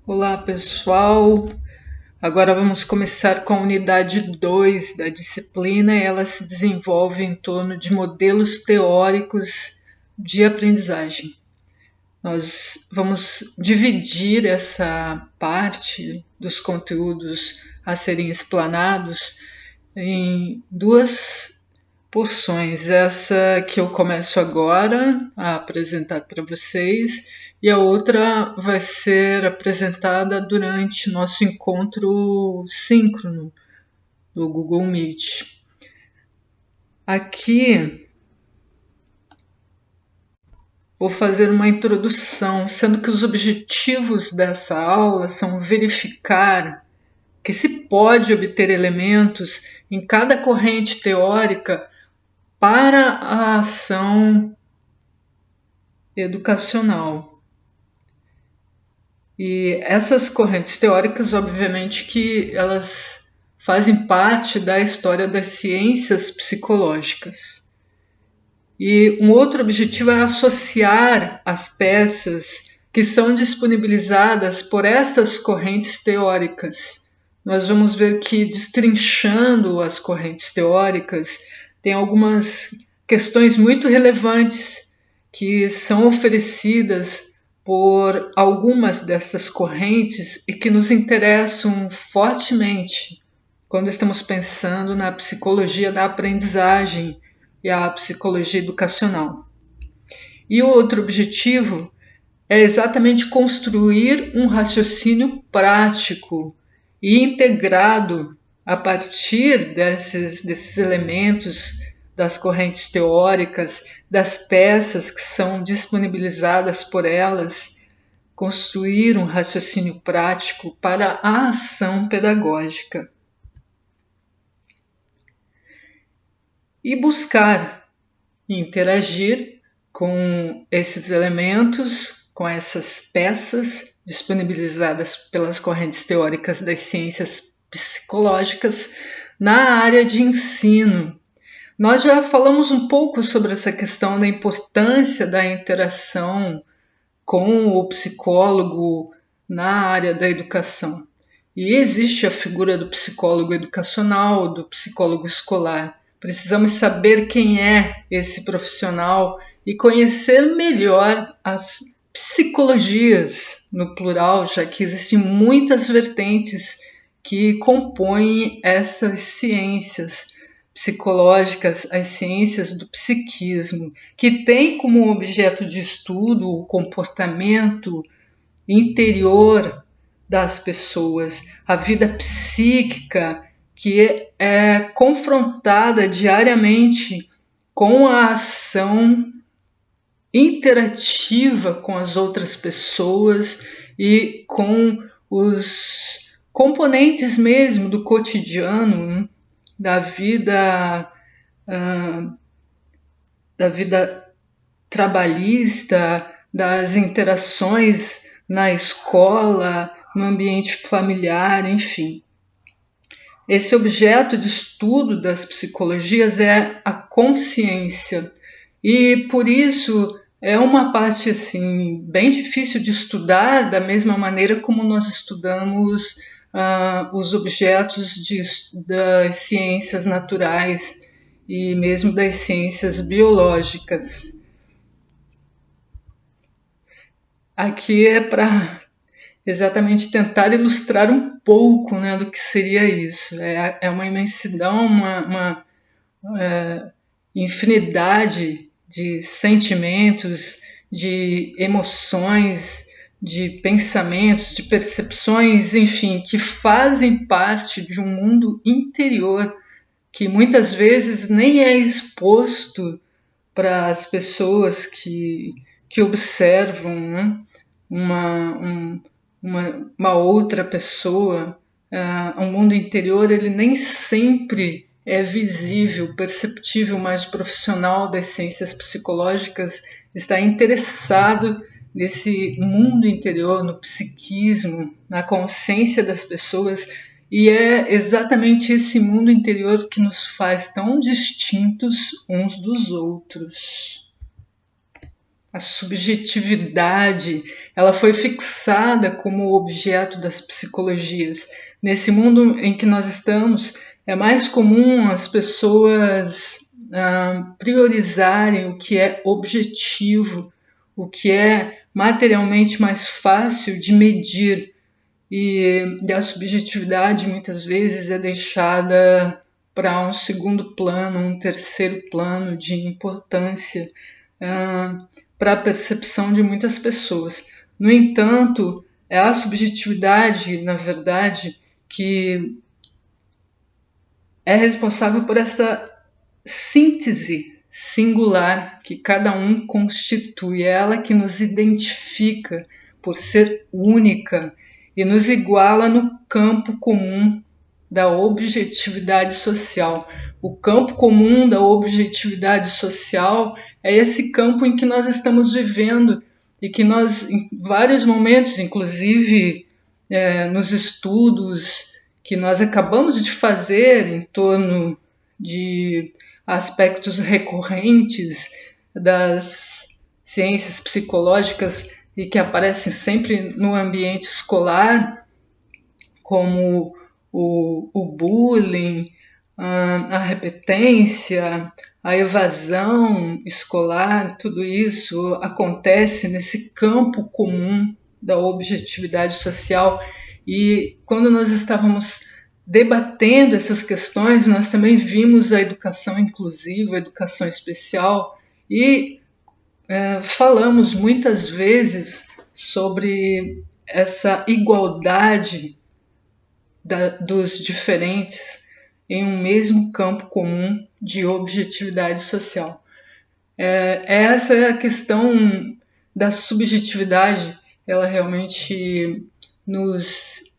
Olá, pessoal. Agora vamos começar com a unidade 2 da disciplina e ela se desenvolve em torno de modelos teóricos de aprendizagem. Nós vamos dividir essa parte dos conteúdos a serem explanados em duas porções. Essa que eu começo agora a apresentar para vocês e a outra vai ser apresentada durante nosso encontro síncrono do Google Meet. Aqui vou fazer uma introdução, sendo que os objetivos dessa aula são verificar que se pode obter elementos em cada corrente teórica para a ação educacional. E essas correntes teóricas, obviamente, que elas fazem parte da história das ciências psicológicas. E um outro objetivo é associar as peças que são disponibilizadas por estas correntes teóricas. Nós vamos ver que, destrinchando as correntes teóricas, tem algumas questões muito relevantes que são oferecidas por algumas dessas correntes e que nos interessam fortemente quando estamos pensando na psicologia da aprendizagem e a psicologia educacional. E o outro objetivo é exatamente construir um raciocínio prático e integrado a partir desses elementos das correntes teóricas, das peças que são disponibilizadas por elas, construir um raciocínio prático para a ação pedagógica. E buscar interagir com esses elementos, com essas peças disponibilizadas pelas correntes teóricas das ciências psicológicas na área de ensino. Nós já falamos um pouco sobre essa questão da importância da interação com o psicólogo na área da educação. E existe a figura do psicólogo educacional, do psicólogo escolar. Precisamos saber quem é esse profissional e conhecer melhor as psicologias, no plural, já que existem muitas vertentes que compõem essas ciências psicológicas, as ciências do psiquismo, que tem como objeto de estudo o comportamento interior das pessoas, a vida psíquica que é confrontada diariamente com a ação interativa com as outras pessoas e com os componentes mesmo do cotidiano, da vida trabalhista, das interações na escola, no ambiente familiar, enfim. Esse objeto de estudo das psicologias é a consciência e por isso é uma parte assim bem difícil de estudar da mesma maneira como nós estudamos os objetos das ciências naturais e mesmo das ciências biológicas. Aqui é para exatamente tentar ilustrar um pouco, né, do que seria isso. É uma imensidão, uma infinidade de sentimentos, de emoções, de pensamentos, de percepções, enfim, que fazem parte de um mundo interior que muitas vezes nem é exposto para as pessoas que observam, né, uma outra pessoa. O mundo interior ele nem sempre é visível, perceptível, mas o profissional das ciências psicológicas está interessado nesse mundo interior, no psiquismo, na consciência das pessoas, e é exatamente esse mundo interior que nos faz tão distintos uns dos outros. a subjetividade, ela foi fixada como objeto das psicologias. Nesse mundo em que nós estamos, é mais comum as pessoas priorizarem o que é objetivo, o que é materialmente mais fácil de medir, e a subjetividade muitas vezes é deixada para um segundo plano, um terceiro plano de importância para a percepção de muitas pessoas. No entanto, é a subjetividade, na verdade, que é responsável por essa síntese singular que cada um constitui, é ela que nos identifica por ser única e nos iguala no campo comum da objetividade social. O campo comum da objetividade social é esse campo em que nós estamos vivendo e que nós, em vários momentos, inclusive nos estudos que nós acabamos de fazer em torno de aspectos recorrentes das ciências psicológicas e que aparecem sempre no ambiente escolar, como o bullying, a repetência, a evasão escolar, tudo isso acontece nesse campo comum da objetividade social. E quando nós estávamos debatendo essas questões, nós também vimos a educação inclusiva, a educação especial, e falamos muitas vezes sobre essa igualdade dos diferentes em um mesmo campo comum de objetividade social. Essa é a questão da subjetividade, ela realmente nos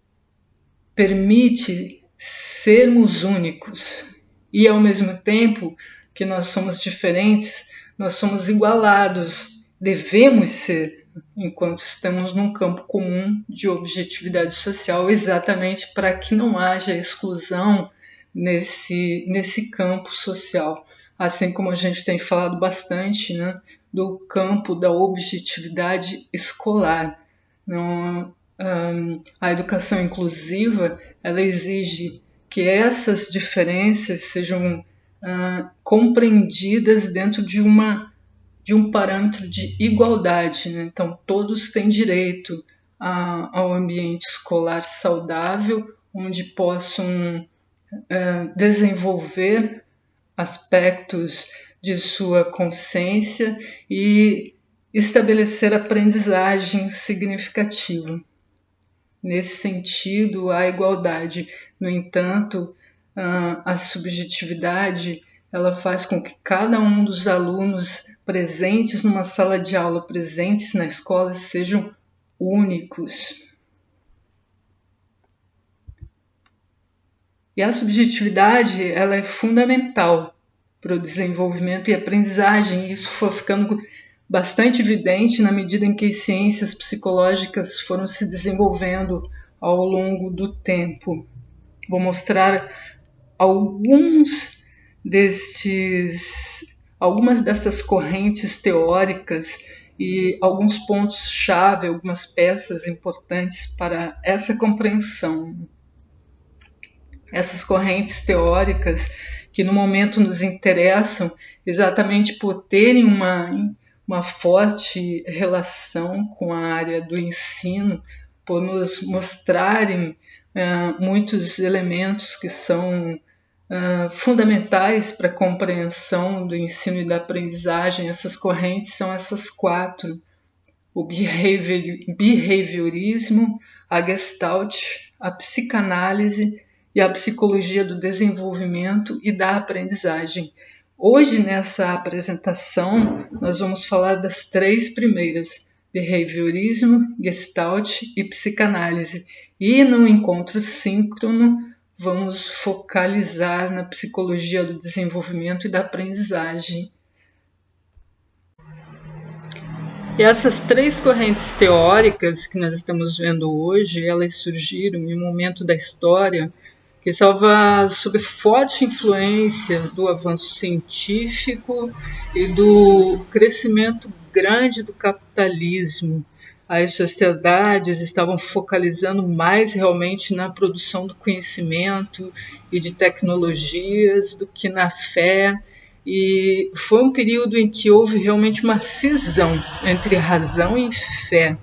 permite sermos únicos e, ao mesmo tempo que nós somos diferentes, nós somos igualados, devemos ser, enquanto estamos num campo comum de objetividade social, exatamente para que não haja exclusão nesse campo social. Assim como a gente tem falado bastante, né, do campo da objetividade escolar. Não, a educação inclusiva, ela exige que essas diferenças sejam compreendidas dentro de um parâmetro de igualdade, né? Então, todos têm direito ao ambiente escolar saudável, onde possam desenvolver aspectos de sua consciência e estabelecer aprendizagem significativa. Nesse sentido, a igualdade. No entanto, a subjetividade, ela faz com que cada um dos alunos presentes numa sala de aula, presentes na escola, sejam únicos. E a subjetividade, ela é fundamental para o desenvolvimento e aprendizagem, e isso foi ficando bastante evidente na medida em que as ciências psicológicas foram se desenvolvendo ao longo do tempo. Vou mostrar algumas dessas correntes teóricas e alguns pontos-chave, algumas peças importantes para essa compreensão. Essas correntes teóricas que no momento nos interessam exatamente por terem uma forte relação com a área do ensino, por nos mostrarem muitos elementos que são fundamentais para a compreensão do ensino e da aprendizagem. Essas correntes são essas 4: o behaviorismo, a Gestalt, a psicanálise e a psicologia do desenvolvimento e da aprendizagem. Hoje, nessa apresentação, nós vamos falar das 3 primeiras: behaviorismo, Gestalt e psicanálise. E no encontro síncrono, vamos focalizar na psicologia do desenvolvimento e da aprendizagem. E essas 3 correntes teóricas que nós estamos vendo hoje, elas surgiram em um momento da história que estava sob forte influência do avanço científico e do crescimento grande do capitalismo. As sociedades estavam focalizando mais realmente na produção do conhecimento e de tecnologias do que na fé. E foi um período em que houve realmente uma cisão entre razão e fé,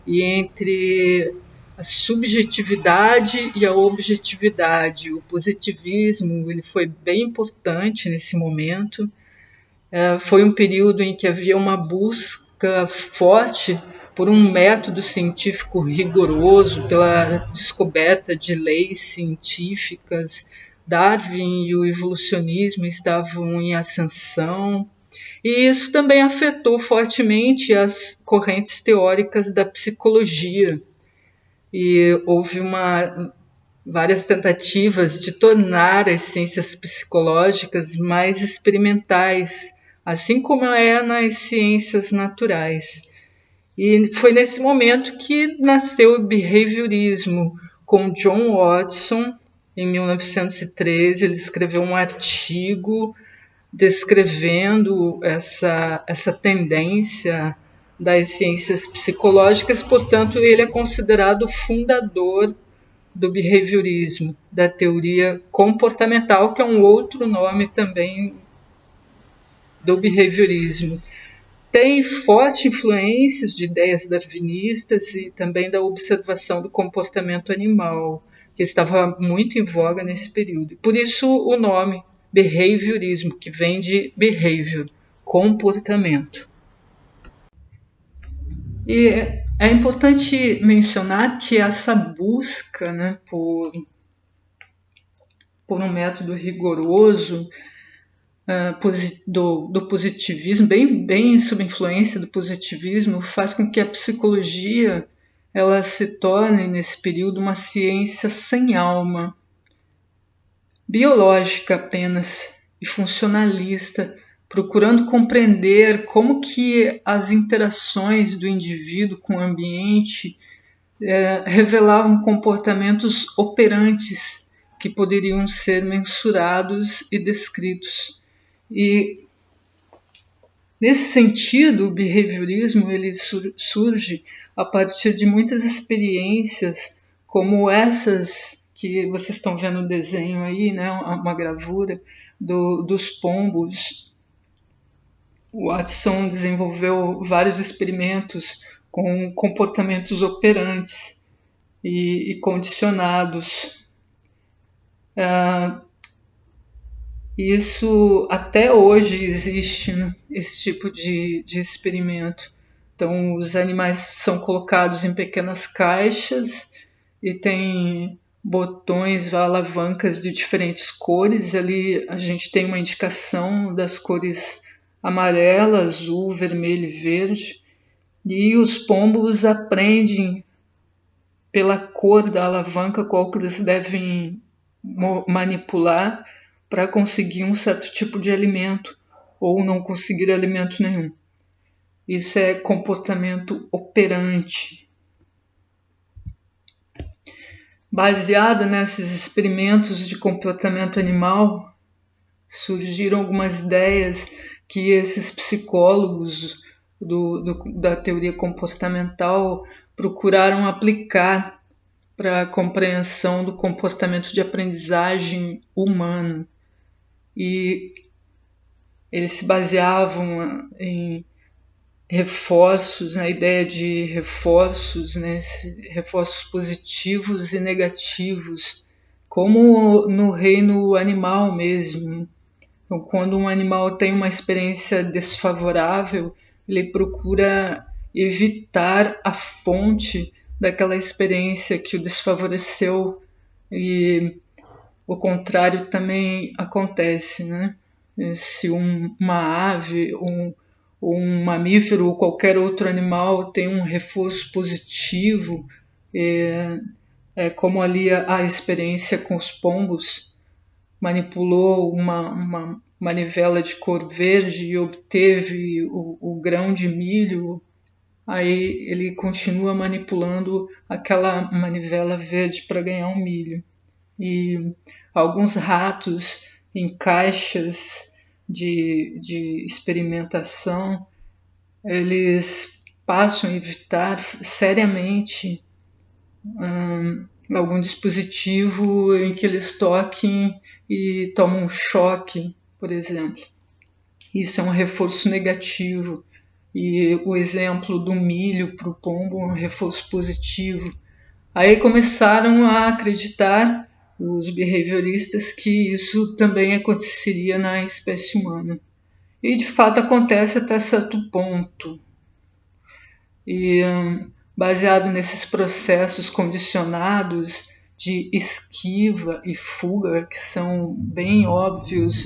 e entre a subjetividade e a objetividade. O positivismo ele foi bem importante nesse momento. Foi um período em que havia uma busca forte por um método científico rigoroso, pela descoberta de leis científicas. Darwin e o evolucionismo estavam em ascensão, e isso também afetou fortemente as correntes teóricas da psicologia. E houve várias tentativas de tornar as ciências psicológicas mais experimentais, assim como é nas ciências naturais. E foi nesse momento que nasceu o behaviorismo, com John Watson, em 1913. Ele escreveu um artigo descrevendo essa tendência das ciências psicológicas. Portanto, ele é considerado o fundador do behaviorismo, da teoria comportamental, que é um outro nome também do behaviorismo. Tem forte influências de ideias darwinistas e também da observação do comportamento animal, que estava muito em voga nesse período. Por isso o nome behaviorismo, que vem de behavior, comportamento. E é importante mencionar que essa busca, né, por um método rigoroso do positivismo, bem sob influência do positivismo, faz com que a psicologia ela se torne, nesse período, uma ciência sem alma, biológica apenas e funcionalista, procurando compreender como que as interações do indivíduo com o ambiente revelavam comportamentos operantes que poderiam ser mensurados e descritos. E nesse sentido, o behaviorismo ele surge a partir de muitas experiências como essas que vocês estão vendo no desenho aí, né, uma gravura dos pombos. O Watson desenvolveu vários experimentos com comportamentos operantes e condicionados. Isso até hoje existe, né, esse tipo de experimento. Então, os animais são colocados em pequenas caixas e tem botões, alavancas de diferentes cores. Ali a gente tem uma indicação das cores amarela, azul, vermelho e verde. E os pombos aprendem pela cor da alavanca qual que eles devem manipular para conseguir um certo tipo de alimento ou não conseguir alimento nenhum. Isso é comportamento operante. Baseado nesses experimentos de comportamento animal, surgiram algumas ideias que esses psicólogos da teoria comportamental procuraram aplicar para a compreensão do comportamento de aprendizagem humano. E eles se baseavam em reforços, na ideia de reforços, né, reforços positivos e negativos, como no reino animal mesmo. Então, quando um animal tem uma experiência desfavorável, ele procura evitar a fonte daquela experiência que o desfavoreceu, e o contrário também acontece, né? Se uma ave, um mamífero ou qualquer outro animal tem um reforço positivo, como ali a experiência com os pombos, manipulou uma manivela de cor verde e obteve o grão de milho, aí ele continua manipulando aquela manivela verde para ganhar um milho. E alguns ratos em caixas de experimentação eles passam a evitar seriamente algum dispositivo em que eles toquem e tomam um choque, por exemplo. Isso é um reforço negativo. E o exemplo do milho para o pombo é um reforço positivo. Aí começaram a acreditar, os behavioristas, que isso também aconteceria na espécie humana. E de fato acontece até certo ponto. E baseado nesses processos condicionados de esquiva e fuga, que são bem óbvios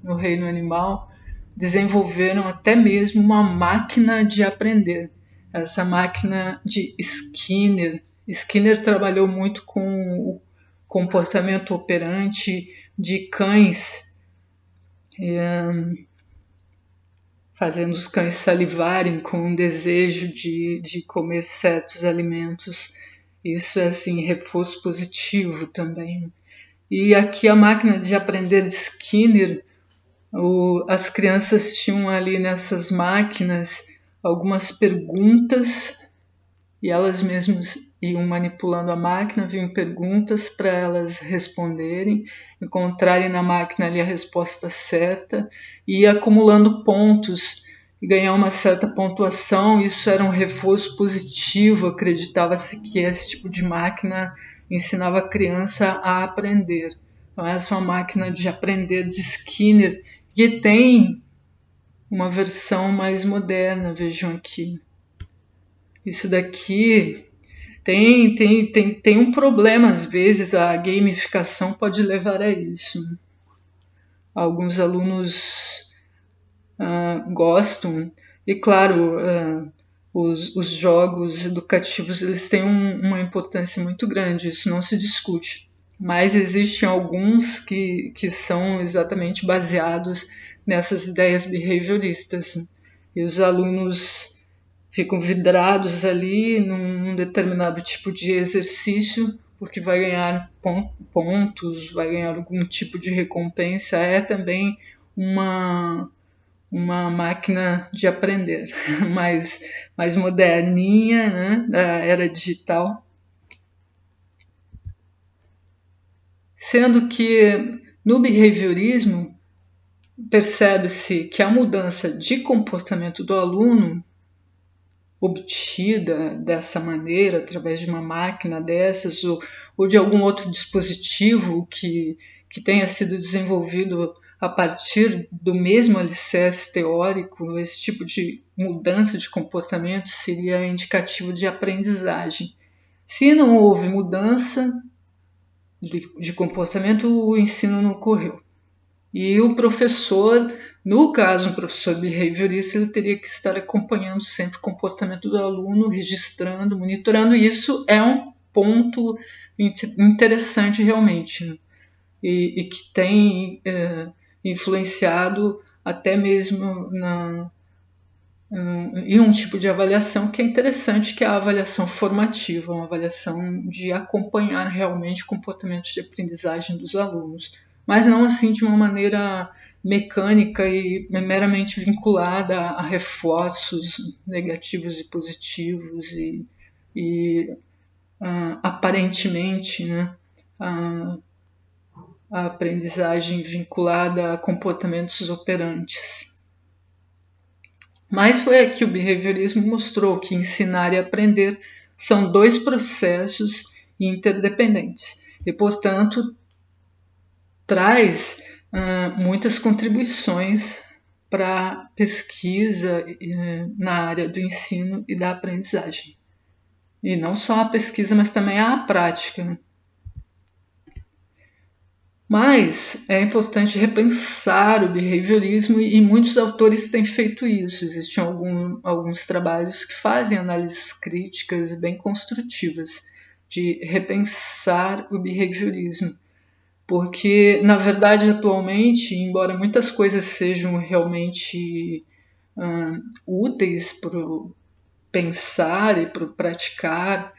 no reino animal, desenvolveram até mesmo uma máquina de aprender. Essa máquina de Skinner. Skinner trabalhou muito com o comportamento operante de cães, fazendo os cães salivarem com um desejo de comer certos alimentos. Isso é assim, reforço positivo também. E aqui a máquina de aprender Skinner, as crianças tinham ali nessas máquinas algumas perguntas e elas mesmas iam manipulando a máquina, vinham perguntas para elas responderem, encontrarem na máquina ali a resposta certa e ir acumulando pontos e ganhar uma certa pontuação. Isso era um reforço positivo, acreditava-se que esse tipo de máquina ensinava a criança a aprender. Então essa é uma máquina de aprender de Skinner, que tem uma versão mais moderna, vejam aqui. Isso daqui tem um problema, às vezes a gamificação pode levar a isso. Alguns alunos gostam, e claro, os jogos educativos eles têm uma importância muito grande, isso não se discute. Mas existem alguns que são exatamente baseados nessas ideias behavioristas. E os alunos ficam vidrados ali num determinado tipo de exercício, porque vai ganhar pontos, vai ganhar algum tipo de recompensa. É também uma máquina de aprender mais moderninha, né, da era digital. Sendo que no behaviorismo percebe-se que a mudança de comportamento do aluno obtida dessa maneira, através de uma máquina dessas ou de algum outro dispositivo que tenha sido desenvolvido a partir do mesmo alicerce teórico, esse tipo de mudança de comportamento seria indicativo de aprendizagem. Se não houve mudança de comportamento, o ensino não ocorreu. E o professor, no caso um professor behaviorista, ele teria que estar acompanhando sempre o comportamento do aluno, registrando, monitorando. Isso é um ponto interessante realmente, e que tem influenciado até mesmo em um tipo de avaliação que é interessante, que é a avaliação formativa, uma avaliação de acompanhar realmente o comportamento de aprendizagem dos alunos, mas não assim de uma maneira mecânica e meramente vinculada a reforços negativos e positivos e aparentemente, né, a aprendizagem vinculada a comportamentos operantes. Mas foi aqui o behaviorismo mostrou que ensinar e aprender são dois processos interdependentes e, portanto, traz muitas contribuições para a pesquisa na área do ensino e da aprendizagem. E não só a pesquisa, mas também a prática. Mas é importante repensar o behaviorismo e muitos autores têm feito isso. Existem alguns trabalhos que fazem análises críticas bem construtivas de repensar o behaviorismo. Porque, na verdade, atualmente, embora muitas coisas sejam realmente úteis para pensar e para praticar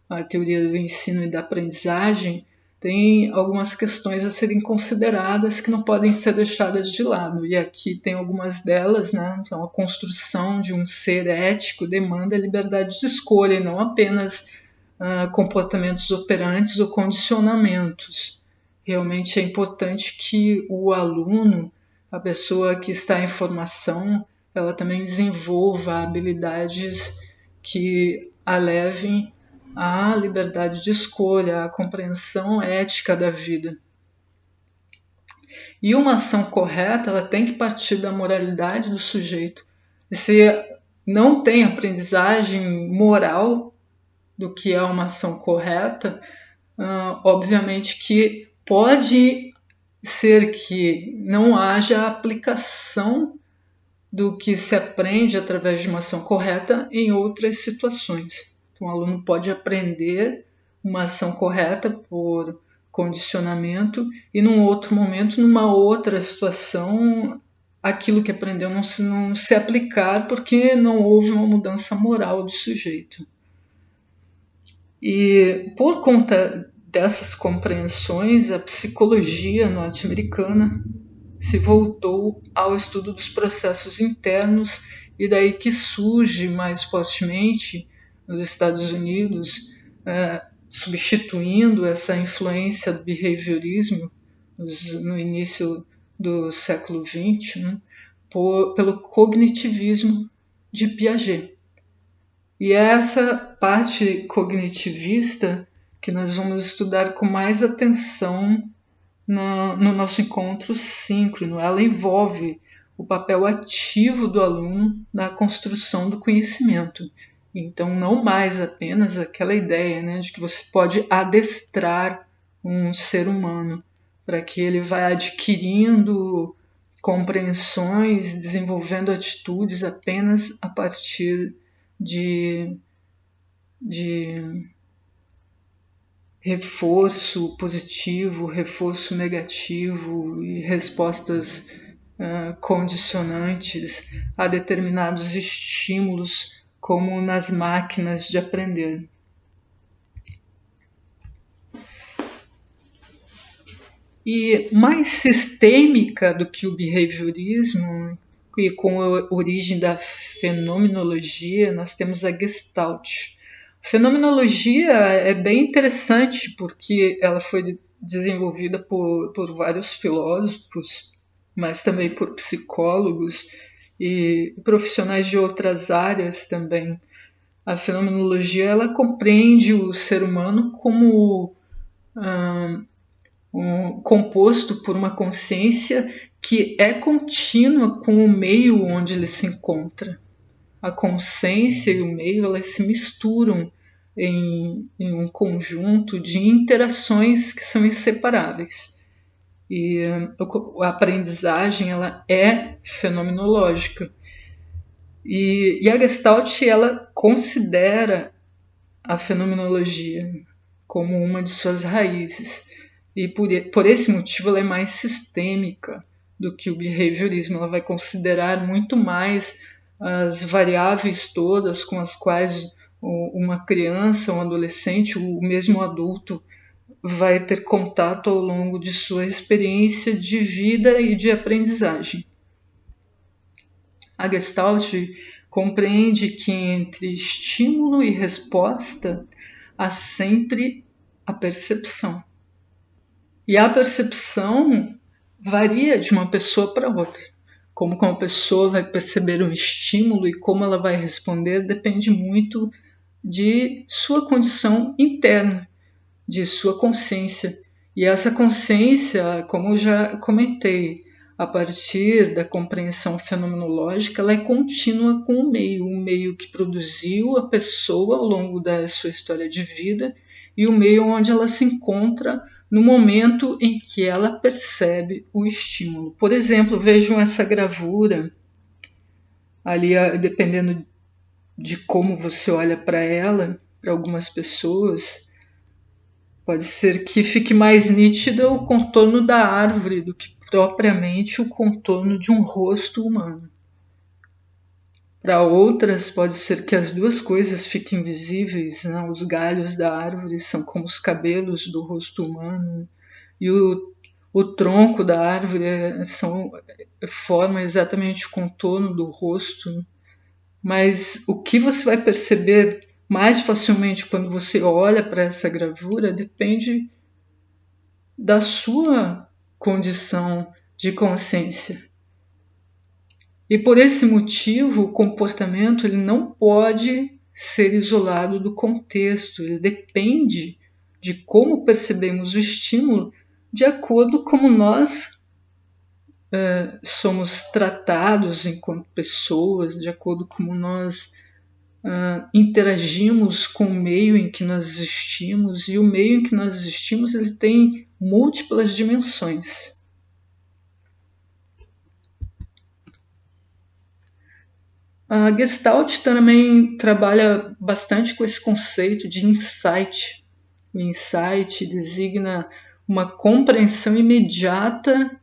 a teoria do ensino e da aprendizagem, tem algumas questões a serem consideradas que não podem ser deixadas de lado. E aqui tem algumas delas, né? Então, a construção de um ser ético demanda liberdade de escolha, e não apenas comportamentos operantes ou condicionamentos. Realmente é importante que o aluno, a pessoa que está em formação, ela também desenvolva habilidades que a levem à liberdade de escolha, à compreensão ética da vida. E uma ação correta, ela tem que partir da moralidade do sujeito. E se não tem aprendizagem moral do que é uma ação correta, obviamente que pode ser que não haja aplicação do que se aprende através de uma ação correta em outras situações. Então, o aluno pode aprender uma ação correta por condicionamento e, num outro momento, numa outra situação, aquilo que aprendeu não se aplicar porque não houve uma mudança moral do sujeito. E, por conta dessas compreensões, a psicologia norte-americana se voltou ao estudo dos processos internos, e daí que surge mais fortemente nos Estados Unidos, substituindo essa influência do behaviorismo no início do século XX, né, pelo cognitivismo de Piaget. E é essa parte cognitivista que nós vamos estudar com mais atenção no nosso encontro síncrono. Ela envolve o papel ativo do aluno na construção do conhecimento. Então, não mais apenas aquela ideia, né, de que você pode adestrar um ser humano para que ele vá adquirindo compreensões, desenvolvendo atitudes apenas a partir de reforço positivo, reforço negativo e respostas condicionantes a determinados estímulos, como nas máquinas de aprender. E mais sistêmica do que o behaviorismo, e com a origem da fenomenologia, nós temos a Gestalt. Fenomenologia é bem interessante porque ela foi desenvolvida por vários filósofos, mas também por psicólogos e profissionais de outras áreas também. A fenomenologia ela compreende o ser humano como composto por uma consciência que é contínua com o meio onde ele se encontra. A consciência e o meio elas se misturam em um conjunto de interações que são inseparáveis. E a aprendizagem ela é fenomenológica. E a Gestalt ela considera a fenomenologia como uma de suas raízes. E por esse motivo ela é mais sistêmica do que o behaviorismo. Ela vai considerar muito mais as variáveis todas com as quais uma criança, um adolescente, o mesmo adulto vai ter contato ao longo de sua experiência de vida e de aprendizagem. A Gestalt compreende que entre estímulo e resposta há sempre a percepção. E a percepção varia de uma pessoa para outra. Como uma pessoa vai perceber um estímulo e como ela vai responder depende muito de sua condição interna, de sua consciência. E essa consciência, como eu já comentei, a partir da compreensão fenomenológica, ela é contínua com o meio que produziu a pessoa ao longo da sua história de vida e o meio onde ela se encontra no momento em que ela percebe o estímulo. Por exemplo, vejam essa gravura ali, dependendo de como você olha para ela, para algumas pessoas, pode ser que fique mais nítido o contorno da árvore do que propriamente o contorno de um rosto humano. Para outras, pode ser que as duas coisas fiquem visíveis, né? Os galhos da árvore são como os cabelos do rosto humano, e o tronco da árvore forma exatamente o contorno do rosto. Mas o que você vai perceber mais facilmente quando você olha para essa gravura depende da sua condição de consciência. E por esse motivo, o comportamento ele não pode ser isolado do contexto, ele depende de como percebemos o estímulo de acordo com como nós somos tratados enquanto pessoas, de acordo com como nós interagimos com o meio em que nós existimos, e o meio em que nós existimos ele tem múltiplas dimensões. A Gestalt também trabalha bastante com esse conceito de insight. O insight designa uma compreensão imediata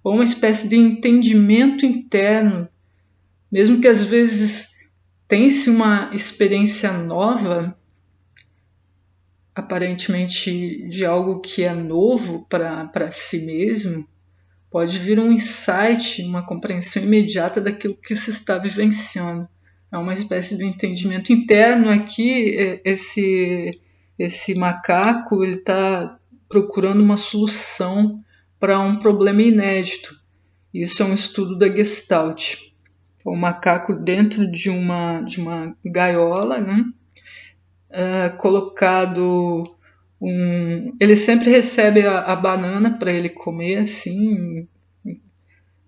ou uma espécie de entendimento interno, mesmo que às vezes tenha-se uma experiência nova, aparentemente de algo que é novo para si mesmo, pode vir um insight, uma compreensão imediata daquilo que se está vivenciando. É uma espécie de entendimento interno aqui. Esse macaco ele está procurando uma solução para um problema inédito. Isso é um estudo da Gestalt. O macaco dentro de uma gaiola, né? Colocado ele sempre recebe a banana para ele comer assim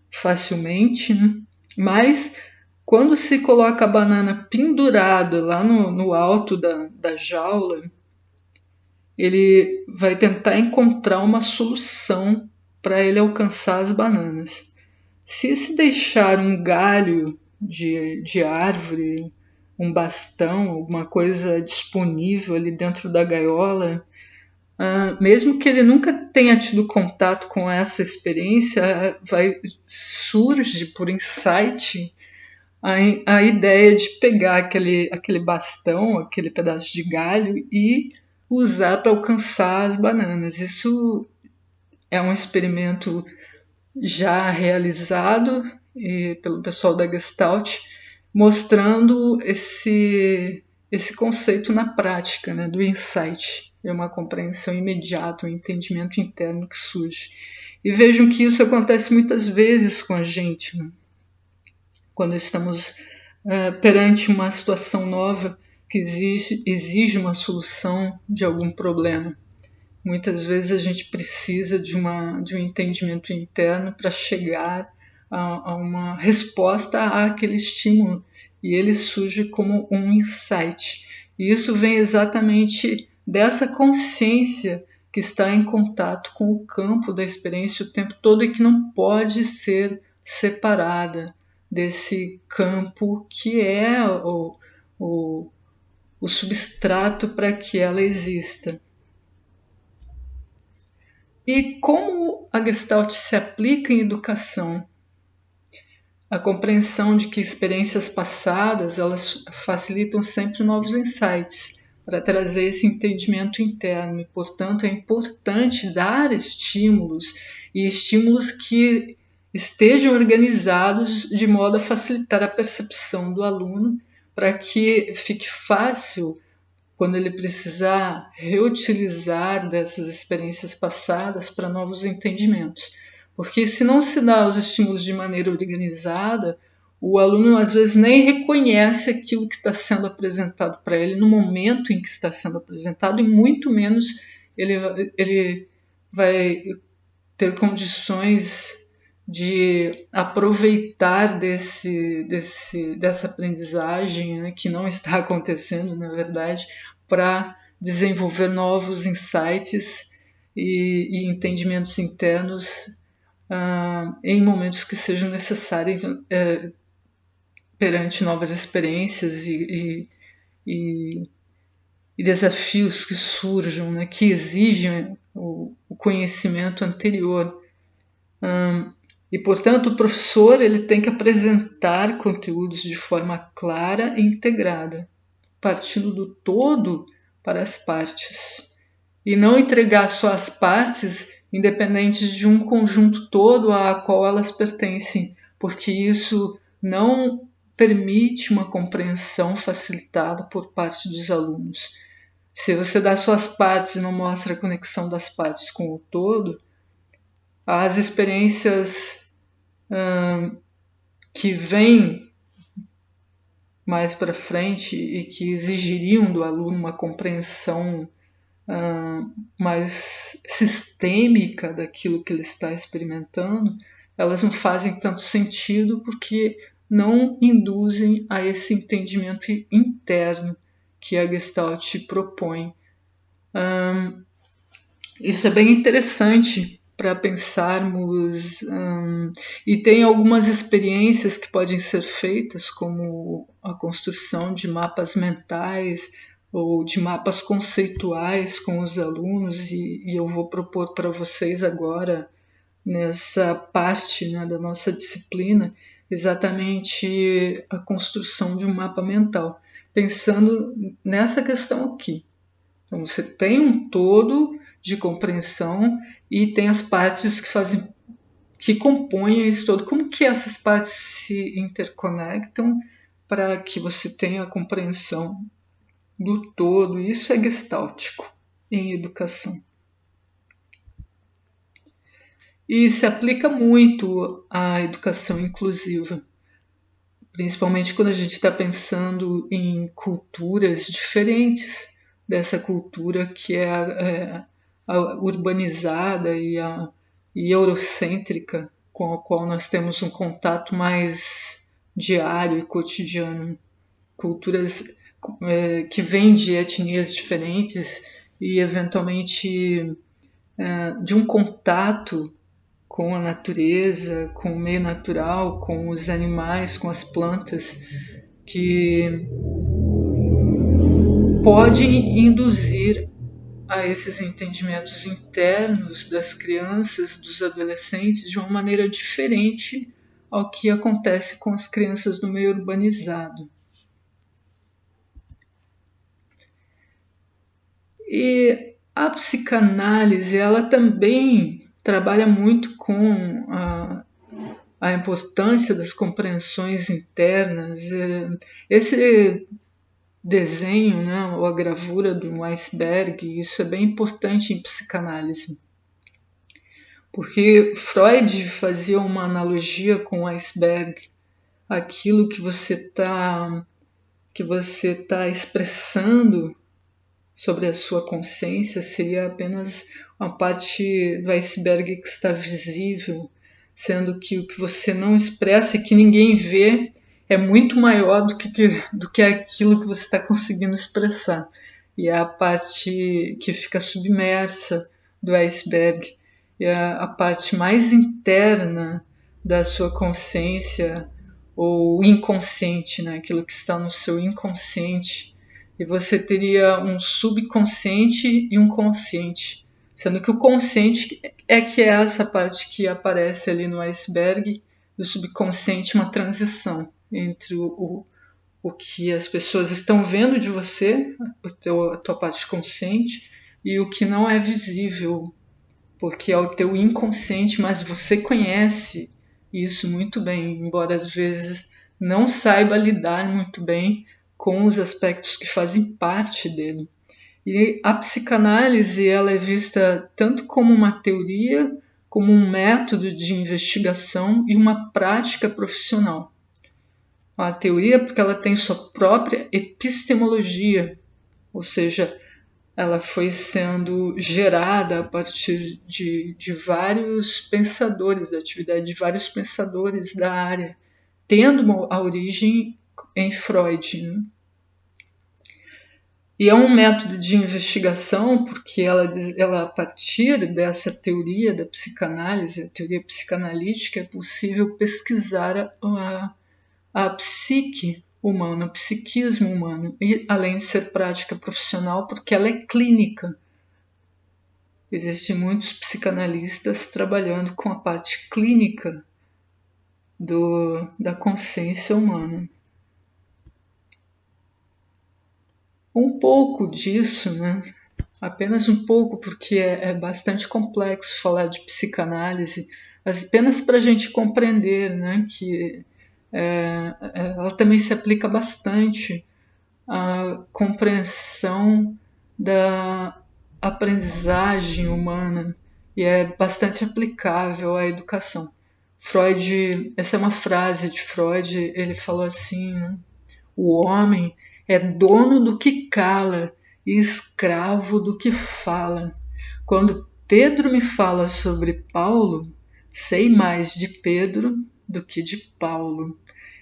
facilmente, né? Mas quando se coloca a banana pendurada lá no alto da jaula, ele vai tentar encontrar uma solução para ele alcançar as bananas. Se deixar um galho de árvore, um bastão, alguma coisa disponível ali dentro da gaiola, mesmo que ele nunca tenha tido contato com essa experiência, surge por insight a ideia de pegar aquele bastão, aquele pedaço de galho e usar para alcançar as bananas. Isso é um experimento já realizado pelo pessoal da Gestalt, mostrando esse conceito na prática, né, do insight. É uma compreensão imediata, um entendimento interno que surge. E vejam que isso acontece muitas vezes com a gente, né? Quando estamos perante uma situação nova que exige uma solução de algum problema. Muitas vezes a gente precisa de um entendimento interno para chegar a uma resposta àquele estímulo, e ele surge como um insight. E isso vem exatamente dessa consciência que está em contato com o campo da experiência o tempo todo e que não pode ser separada desse campo que é o substrato para que ela exista. E como a Gestalt se aplica em educação? A compreensão de que experiências passadas elas facilitam sempre novos insights para trazer esse entendimento interno, e portanto é importante dar estímulos e estímulos que estejam organizados de modo a facilitar a percepção do aluno para que fique fácil quando ele precisar reutilizar dessas experiências passadas para novos entendimentos. Porque se não se dá os estímulos de maneira organizada, o aluno às vezes nem reconhece aquilo que está sendo apresentado para ele no momento em que está sendo apresentado, e muito menos ele vai ter condições de aproveitar dessa aprendizagem, né, que não está acontecendo, na verdade, para desenvolver novos insights e entendimentos internos em momentos que sejam necessários perante novas experiências e desafios que surjam, que exigem o conhecimento anterior. E, portanto, o professor ele tem que apresentar conteúdos de forma clara e integrada, partindo do todo para as partes. E não entregar só as partes independentes de um conjunto todo a qual elas pertencem, porque isso não permite uma compreensão facilitada por parte dos alunos. Se você dá só as partes e não mostra a conexão das partes com o todo, as experiências que vêm mais para frente e que exigiriam do aluno uma compreensão mais sistêmica daquilo que ele está experimentando, elas não fazem tanto sentido porque não induzem a esse entendimento interno que a Gestalt propõe. Isso é bem interessante para pensarmos, e tem algumas experiências que podem ser feitas, como a construção de mapas mentais ou de mapas conceituais com os alunos, e eu vou propor para vocês agora, nessa parte, né, da nossa disciplina, exatamente a construção de um mapa mental, pensando nessa questão aqui. Então, você tem um todo de compreensão e tem as partes que compõem esse todo. Como que essas partes se interconectam para que você tenha a compreensão do todo? Isso é gestáltico em educação. E se aplica muito à educação inclusiva, principalmente quando a gente está pensando em culturas diferentes dessa cultura que é a urbanizada e eurocêntrica, com a qual nós temos um contato mais diário e cotidiano. Culturas que vêm de etnias diferentes e, eventualmente, de um contato com a natureza, com o meio natural, com os animais, com as plantas, que pode induzir a esses entendimentos internos das crianças, dos adolescentes, de uma maneira diferente ao que acontece com as crianças do meio urbanizado. E a psicanálise, ela também trabalha muito com a importância das compreensões internas. Esse desenho, né, ou a gravura do iceberg, isso é bem importante em psicanálise. Porque Freud fazia uma analogia com o iceberg, aquilo que você está expressando sobre a sua consciência seria apenas uma parte do iceberg que está visível, sendo que o que você não expressa e que ninguém vê é muito maior do que aquilo que você está conseguindo expressar. E é a parte que fica submersa do iceberg, é a parte mais interna da sua consciência ou inconsciente, né? Aquilo que está no seu inconsciente. E você teria um subconsciente e um consciente, sendo que o consciente que é essa parte que aparece ali no iceberg, e o subconsciente uma transição entre o que as pessoas estão vendo de você, a tua parte consciente, e o que não é visível, porque é o teu inconsciente, mas você conhece isso muito bem, embora às vezes não saiba lidar muito bem com os aspectos que fazem parte dele. E a psicanálise ela é vista tanto como uma teoria, como um método de investigação e uma prática profissional. A teoria porque ela tem sua própria epistemologia, ou seja, ela foi sendo gerada a partir de vários pensadores, da atividade de vários pensadores da área, tendo a origem em Freud. Né? E é um método de investigação porque ela, a partir dessa teoria da psicanálise, a teoria psicanalítica, é possível pesquisar a psique humana, o psiquismo humano, e além de ser prática profissional, porque ela é clínica. Existem muitos psicanalistas trabalhando com a parte clínica da consciência humana. Um pouco disso, né? Apenas um pouco, porque é bastante complexo falar de psicanálise, apenas para a gente compreender, né, que ela também se aplica bastante à compreensão da aprendizagem humana e é bastante aplicável à educação. Freud, essa é uma frase de Freud, ele falou assim, né, o homem é dono do que cala e escravo do que fala. Quando Pedro me fala sobre Paulo, sei mais de Pedro do que de Paulo.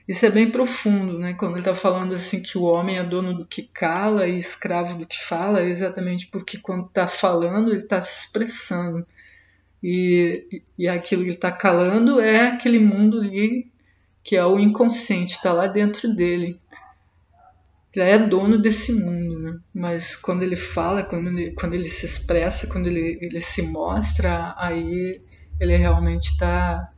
Isso é bem profundo, né? Quando ele está falando assim que o homem é dono do que cala e escravo do que fala, é exatamente porque quando está falando ele está se expressando. E aquilo que ele está calando é aquele mundo ali que é o inconsciente, está lá dentro dele. Ele é dono desse mundo, né? Mas quando ele fala, quando ele se expressa, quando ele se mostra, aí ele realmente tá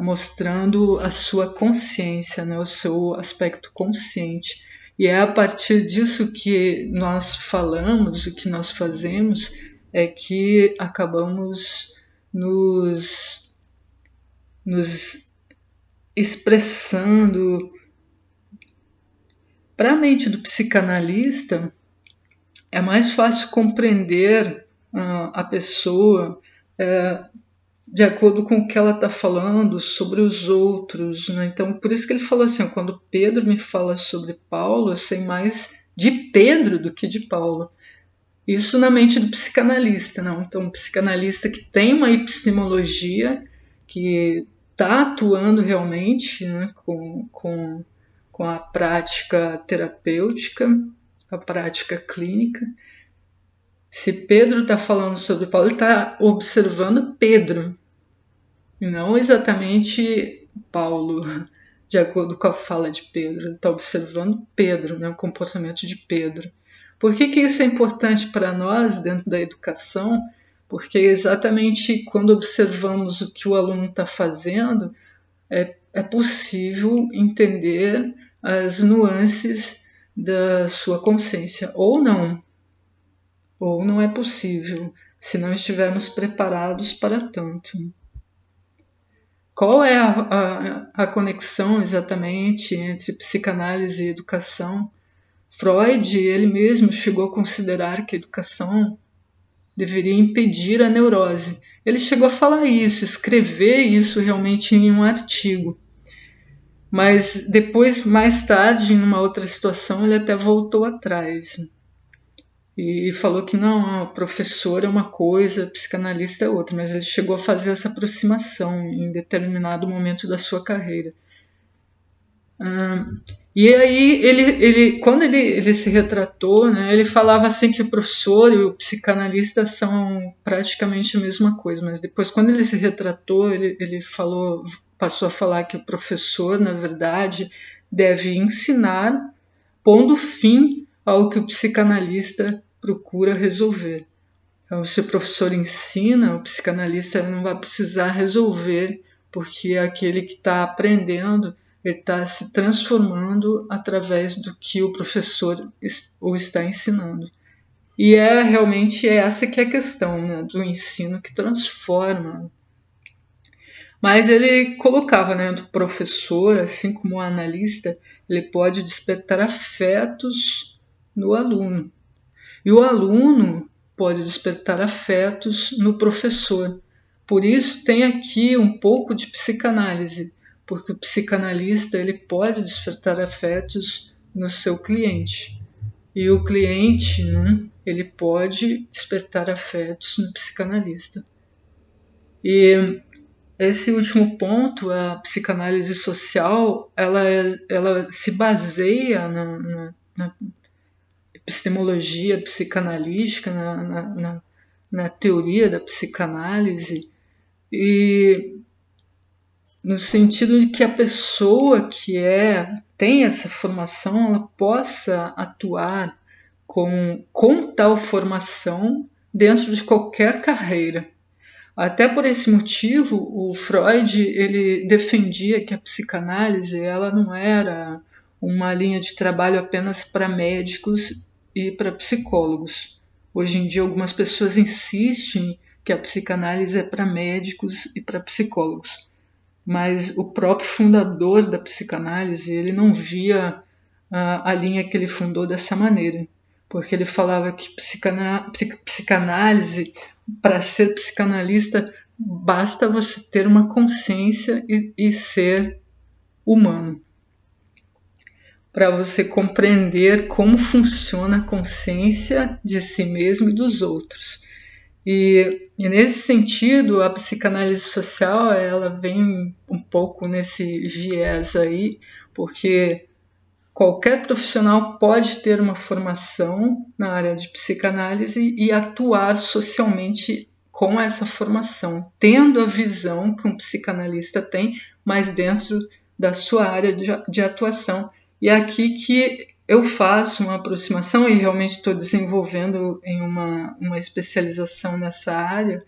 mostrando a sua consciência, né? O seu aspecto consciente. E é a partir disso que nós falamos, o que nós fazemos, é que acabamos nos expressando. Para a mente do psicanalista, é mais fácil compreender a pessoa de acordo com o que ela está falando sobre os outros. Né? Então, por isso que ele falou assim, quando Pedro me fala sobre Paulo, eu sei mais de Pedro do que de Paulo. Isso na mente do psicanalista. Não? Então, um psicanalista que tem uma epistemologia, que está atuando realmente, né, com a prática terapêutica, a prática clínica. Se Pedro está falando sobre Paulo, ele está observando Pedro, e não exatamente Paulo, de acordo com a fala de Pedro. Ele está observando Pedro, né, o comportamento de Pedro. Por que isso é importante para nós dentro da educação? Porque exatamente quando observamos o que o aluno está fazendo, é possível entender as nuances da sua consciência, ou não é possível, se não estivermos preparados para tanto. Qual é a conexão exatamente entre psicanálise e educação? Freud, ele mesmo chegou a considerar que a educação deveria impedir a neurose. Ele chegou a falar isso, escrever isso realmente em um artigo. Mas depois, mais tarde, em uma outra situação, ele até voltou atrás e falou que não, o professor é uma coisa, psicanalista é outra, mas ele chegou a fazer essa aproximação em determinado momento da sua carreira. E aí, quando ele se retratou, né, ele falava assim que o professor e o psicanalista são praticamente a mesma coisa, mas depois, quando ele se retratou, ele passou a falar que o professor, na verdade, deve ensinar, pondo fim ao que o psicanalista procura resolver. Então, se o professor ensina, o psicanalista não vai precisar resolver, porque aquele que está aprendendo, ele está se transformando através do que o professor o está ensinando. E realmente essa que é a questão, né, do ensino que transforma. Mas ele colocava, né, do professor, assim como o analista, ele pode despertar afetos no aluno. E o aluno pode despertar afetos no professor. Por isso tem aqui um pouco de psicanálise, porque o psicanalista ele pode despertar afetos no seu cliente. E o cliente, né, ele pode despertar afetos no psicanalista. E esse último ponto, a psicanálise social, ela se baseia na epistemologia psicanalística, na teoria da psicanálise, e no sentido de que a pessoa que tem essa formação, ela possa atuar com tal formação dentro de qualquer carreira. Até por esse motivo, o Freud ele defendia que a psicanálise ela não era uma linha de trabalho apenas para médicos e para psicólogos. Hoje em dia, algumas pessoas insistem que a psicanálise é para médicos e para psicólogos, mas o próprio fundador da psicanálise ele não via a linha que ele fundou dessa maneira, porque ele falava que psicanálise, para ser psicanalista, basta você ter uma consciência e ser humano, para você compreender como funciona a consciência de si mesmo e dos outros. E nesse sentido, a psicanálise social ela vem um pouco nesse viés aí, porque qualquer profissional pode ter uma formação na área de psicanálise e atuar socialmente com essa formação, tendo a visão que um psicanalista tem, mas dentro da sua área de atuação. E é aqui que eu faço uma aproximação e realmente estou desenvolvendo em uma especialização nessa área,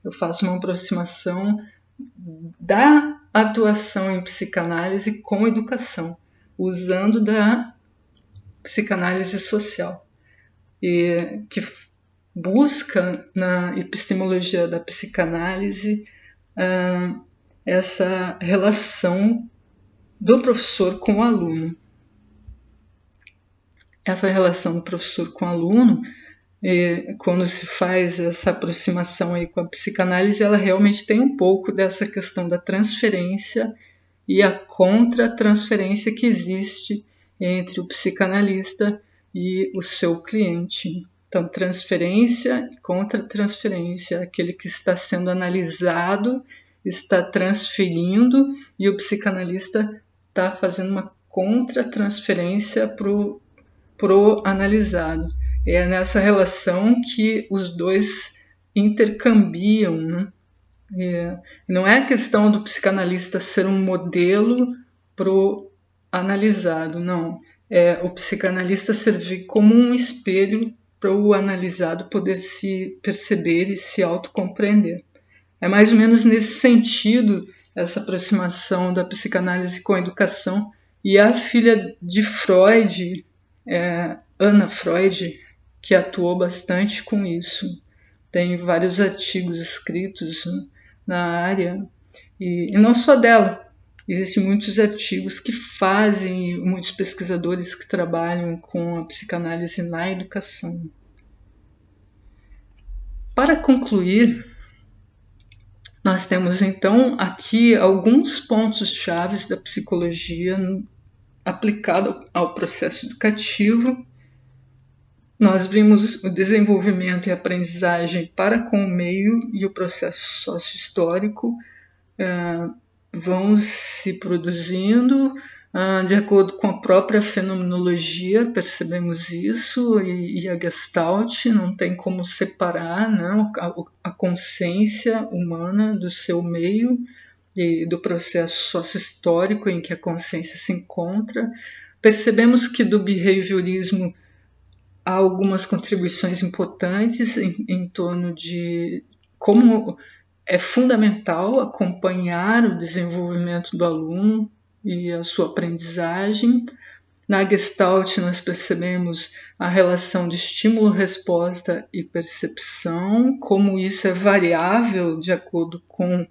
eu faço uma aproximação da atuação em psicanálise com educação, usando da psicanálise social, e que busca na epistemologia da psicanálise essa relação do professor com o aluno. Essa relação do professor com o aluno, quando se faz essa aproximação aí com a psicanálise, ela realmente tem um pouco dessa questão da transferência e a contra-transferência que existe entre o psicanalista e o seu cliente. Então, transferência e contra-transferência, aquele que está sendo analisado está transferindo e o psicanalista está fazendo uma contra-transferência para o analisado. É nessa relação que os dois intercambiam, né? Não é a questão do psicanalista ser um modelo para o analisado, não. É o psicanalista servir como um espelho para o analisado poder se perceber e se autocompreender. É mais ou menos nesse sentido essa aproximação da psicanálise com a educação. E a filha de Freud, Anna Freud, que atuou bastante com isso. Tem vários artigos escritos, né, na área, e não só dela. Existem muitos artigos que fazem, muitos pesquisadores que trabalham com a psicanálise na educação. Para concluir, nós temos então aqui alguns pontos-chave da psicologia aplicado ao processo educativo. Nós vimos o desenvolvimento e aprendizagem para com o meio e o processo sócio-histórico vão se produzindo de acordo com a própria fenomenologia, percebemos isso, e a Gestalt não tem como separar, não, a consciência humana do seu meio e do processo sócio-histórico em que a consciência se encontra. Percebemos que do behaviorismo há algumas contribuições importantes em torno de como é fundamental acompanhar o desenvolvimento do aluno e a sua aprendizagem. Na Gestalt nós percebemos a relação de estímulo-resposta e percepção, como isso é variável de acordo com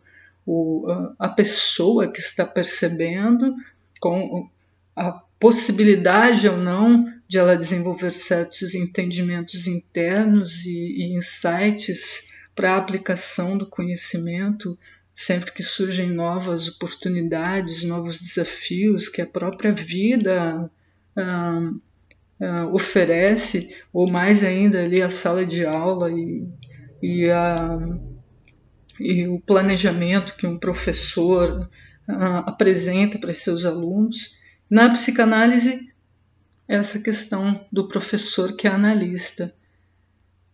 a pessoa que está percebendo, com a possibilidade ou não de ela desenvolver certos entendimentos internos e insights para a aplicação do conhecimento, sempre que surgem novas oportunidades, novos desafios que a própria vida oferece, ou mais ainda ali a sala de aula e o planejamento que um professor apresenta para seus alunos. Na psicanálise, essa questão do professor que é analista.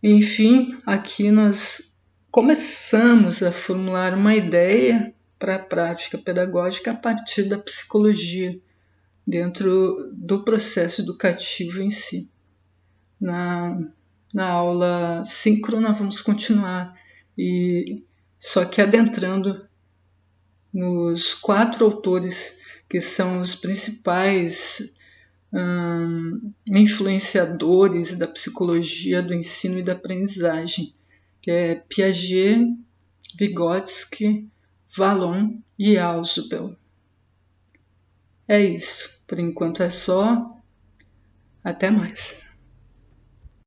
Enfim, aqui nós começamos a formular uma ideia para a prática pedagógica a partir da psicologia, dentro do processo educativo em si. Na aula síncrona vamos continuar e só que adentrando nos 4 autores que são os principais influenciadores da psicologia do ensino e da aprendizagem, que é Piaget, Vygotsky, Vallon e Ausubel. É isso. Por enquanto é só. Até mais.